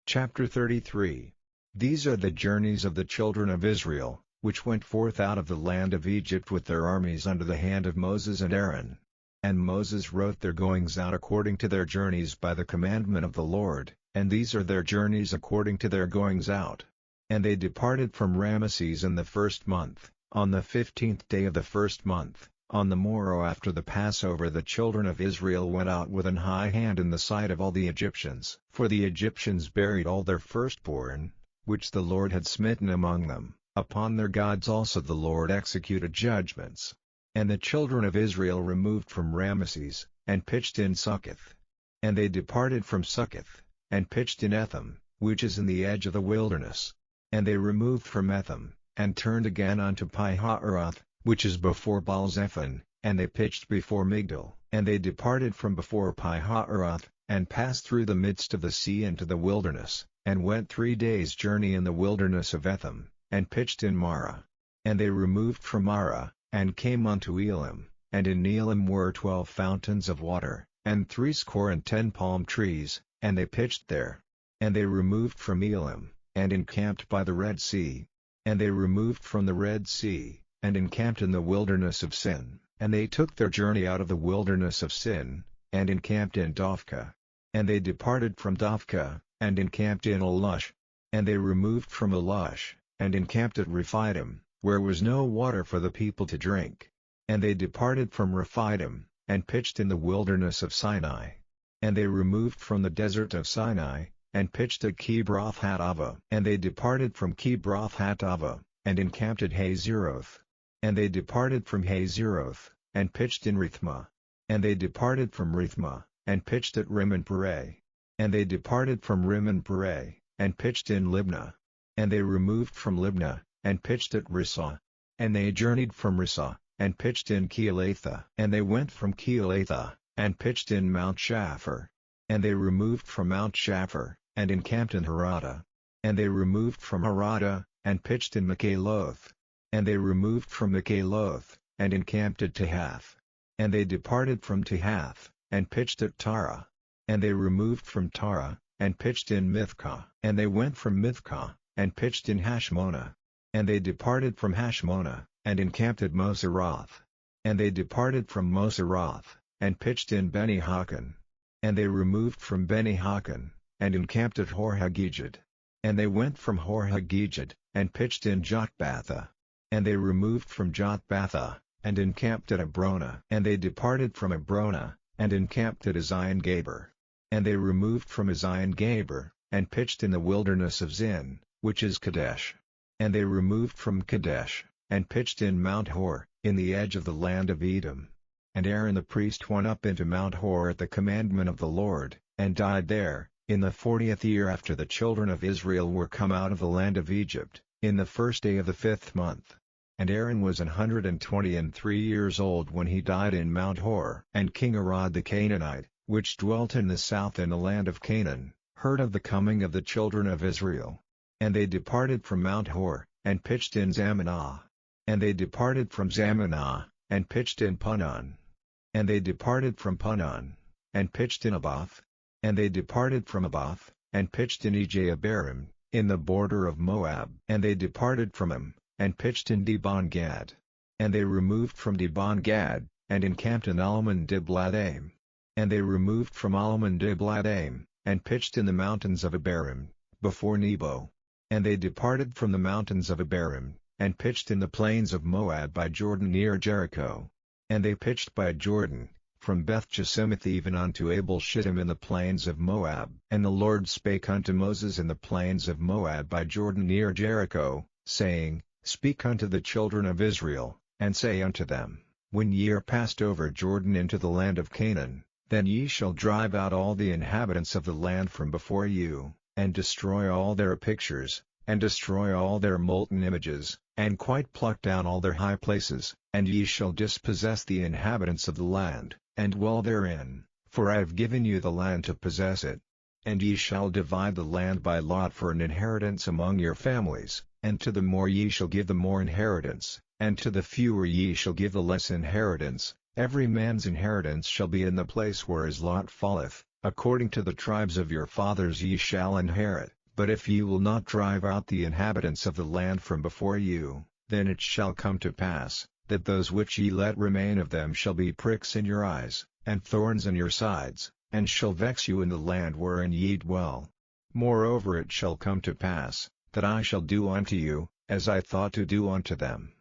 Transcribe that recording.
Chapter 33. These are the journeys of the children of Israel, which went forth out of the land of Egypt with their armies under the hand of Moses and Aaron. And Moses wrote their goings out according to their journeys by the commandment of the Lord, and these are their journeys according to their goings out. And they departed from Ramesses in the 1st month, on the 15th day of the 1st month. On the morrow after the Passover the children of Israel went out with an high hand in the sight of all the Egyptians. For the Egyptians buried all their firstborn, which the Lord had smitten among them. Upon their gods also the Lord executed judgments. And the children of Israel removed from Ramesses, and pitched in Succoth. And they departed from Succoth, and pitched in Etham, which is in the edge of the wilderness. And they removed from Etham, and turned again unto Pi-hahiroth, which is before Baal-zephon, and they pitched before Migdol. And they departed from before Pi-hahiroth, and passed through the midst of the sea into the wilderness, and went 3 days' journey in the wilderness of Etham, and pitched in Marah. And they removed from Marah, and came unto Elim, and in Elim were 12 fountains of water, and 70 palm trees, and they pitched there. And they removed from Elim, and encamped by the Red Sea. And they removed from the Red Sea, and encamped in the wilderness of Sin. And they took their journey out of the wilderness of Sin, and encamped in Dophkah. And they departed from Dophkah, and encamped in Elush. And they removed from Elush, and encamped at Rephidim, where was no water for the people to drink. And they departed from Rephidim, and pitched in the wilderness of Sinai. And they removed from the desert of Sinai, and pitched at Kibroth-hattaavah. And they departed from Kibroth-hattaavah, and encamped at Hazeroth. And they departed from Hazeroth, and pitched in Rithmah. And they departed from Rithmah, and pitched at Rimmon-Pereh. And they departed from Rimmon-Pereh, and pitched in Libnah. And they removed from Libnah, and pitched at Rissah. And they journeyed from Rissah, and pitched in Keilatha. And they went from Keilatha, and pitched in Mount Shapher. And they removed from Mount Shapher, and encamped in Harada. And they removed from Harada, and pitched in Makheloth. And they removed from Makheloth, and encamped at Tahath. And they departed from Tahath, and pitched at Tara. And they removed from Tara, and pitched in Mithkah. And they went from Mithkah, and pitched in Hashmonah. And they departed from Hashmonah, and encamped at Moseroth. And they departed from Moseroth, and pitched in Beni-Hakan. And they removed from Beni-Hakan, and encamped at Hor-Haggidgad. And they went from Hor-Haggidgad, and pitched in Jotbathah. And they removed from Jotbathah, and encamped at Abrona. And they departed from Abrona, and encamped at Ezion-Geber. And they removed from Ezion-Geber, and pitched in the wilderness of Zin, which is Kadesh. And they removed from Kadesh, and pitched in Mount Hor, in the edge of the land of Edom. And Aaron the priest went up into Mount Hor at the commandment of the Lord, and died there, in the 40th year after the children of Israel were come out of the land of Egypt, in the 1st day of the 5th month. And Aaron was 123 years old when he died in Mount Hor. And King Arad the Canaanite, which dwelt in the south in the land of Canaan, heard of the coming of the children of Israel. And they departed from Mount Hor, and pitched in Zamanah. And they departed from Zamanah, and pitched in Punon. And they departed from Punon, and pitched in Abath. And they departed from Abath, and pitched in Ejabarim, in the border of Moab. And they departed from him, and pitched in Dibon-Gad. And they removed from Dibon-Gad, and encamped in Almon-Diblathaim. And they removed from Almon-Diblathaim, and pitched in the mountains of Abarim, before Nebo. And they departed from the mountains of Abarim, and pitched in the plains of Moab by Jordan near Jericho. And they pitched by Jordan, from Beth-Jesimoth even unto Abel-Shittim in the plains of Moab. And the Lord spake unto Moses in the plains of Moab by Jordan near Jericho, saying, Speak unto the children of Israel, and say unto them, When ye are passed over Jordan into the land of Canaan, then ye shall drive out all the inhabitants of the land from before you, and destroy all their pictures, and destroy all their molten images, and quite pluck down all their high places, and ye shall dispossess the inhabitants of the land, and dwell therein, for I have given you the land to possess it. And ye shall divide the land by lot for an inheritance among your families, and to the more ye shall give the more inheritance, and to the fewer ye shall give the less inheritance. Every man's inheritance shall be in the place where his lot falleth, according to the tribes of your fathers ye shall inherit. But if ye will not drive out the inhabitants of the land from before you, then it shall come to pass, that those which ye let remain of them shall be pricks in your eyes, and thorns in your sides, and shall vex you in the land wherein ye dwell. Moreover it shall come to pass, that I shall do unto you, as I thought to do unto them.